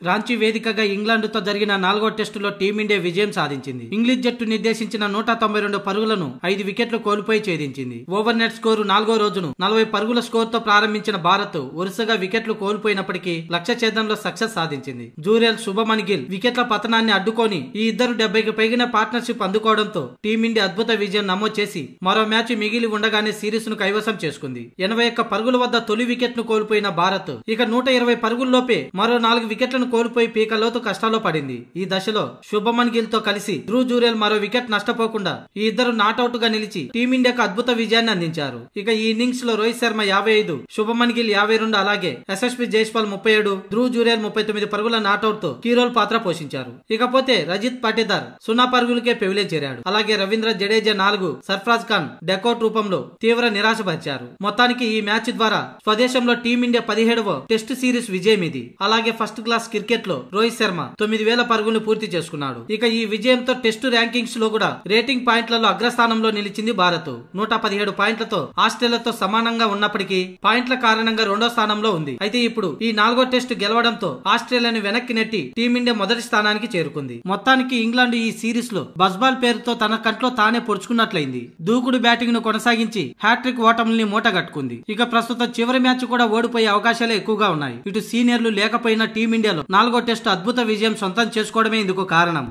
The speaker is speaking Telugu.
రాంచీ వేదికగా ఇంగ్లాండ్తో జరిగిన 4వ టెస్టులో టీమిండియా విజయం సాధించింది. ఇంగ్లీష్ జట్టు నిర్దేశించిన 192 పరుగులను 5 వికెట్లు కోల్పోయి ఛేదించింది. ఓవర్ నెట్ స్కోరు 4వ రోజును 40 పరుగుల స్కోరుతో ప్రారంభించిన భారత్ వరుసగా వికెట్లు కోల్పోయినప్పటికీ లక్ష్య ఛేదనలో సక్సెస్ సాధించింది. జూరియల్, శుభమన్ గిల్ వికెట్ల పతనాన్ని అడ్డుకొని ఈ ఇద్దరు 70కి పైగిన పార్ట్నర్షిప్ అందుకోవడంతో టీమిండియా అద్భుత విజయం నమోదు చేసి మరో మ్యాచ్ మిగిలి ఉండగానే సిరీస్ ను కైవసం చేసుకుంది. 81 పరుగుల వద్ద తొలి వికెట్ ను కోల్పోయిన భారత్ ఇక 120 పరుగుల్లోపే మరో 4 వికెట్లను కోల్పోయి పీకలోతు కష్టాల్లో పడింది. ఈ దశలో శుభమన్ గిల్ తో కలిసి ధ్రువ్ జూరియల్ మరో వికెట్ నష్టపోకుండా ఈ ఇద్దరు నాట్అవుట్ గా నిలిచి టీమిండియాకు అద్భుత విజయాన్ని అందించారు. ఇక ఈ ఇన్నింగ్స్ లో రోహిత్ శర్మ 55, శుభమన్ గిల్ 52, అలాగే యశస్వి జైస్వాల్ 37, ధ్రువ్ జూరియల్ 39 పరుగుల నాట్అవుట్ తో కీరోల్ పాత్ర పోషించారు. ఇకపోతే రజిత్ పాటిదార్ 0 పరుగులకే పెవిలియన్ చేరాడు. అలాగే రవీంద్ర జడేజా 4, సర్ఫరాజ్ ఖాన్ డకౌట్ రూపంలో తీవ్ర నిరాశపరిచారు. మొత్తానికి ఈ మ్యాచ్ ద్వారా స్వదేశంలో టీమిండియా 17వ టెస్ట్ సిరీస్ విజయం ఇది. అలాగే ఫస్ట్ క్లాస్ క్రికెట్ లో రోహిత్ శర్మ 9000 పరుగులు పూర్తి చేసుకున్నాడు. ఇక ఈ విజయంతో టెస్ట్ ర్యాంకింగ్స్ లో కూడా రేటింగ్ పాయింట్లలో అగ్రస్థానంలో నిలిచింది భారత్. 117 పాయింట్లతో ఆస్ట్రేలియాతో సమానంగా ఉన్నప్పటికీ పాయింట్ల కారణంగా 2వ స్థానంలో ఉంది. అయితే ఇప్పుడు ఈ 4వ టెస్ట్ గెలవడంతో ఆస్ట్రేలియాను వెనక్కి నెట్టి టీమిండియా మొదటి స్థానానికి చేరుకుంది. మొత్తానికి ఇంగ్లాండ్ ఈ సిరీస్ లో బస్బాల్ పేరుతో తన కంట్లో తానే పొడుచుకున్నట్లయింది. దూకుడు బ్యాటింగ్ ను కొనసాగించి హ్యాట్రిక్ ఓటముల్ని మూటగట్టుకుంది. ఇక ప్రస్తుతం చివరి మ్యాచ్ కూడా ఓడిపోయే అవకాశాలే ఎక్కువగా ఉన్నాయి. ఇటు సీనియర్లు లేకపోయినా టీమిండియాలో 4వ టెస్ట్ అద్భుత విజయం సొంతం చేసుకోవడమే ఇందుకు కారణం.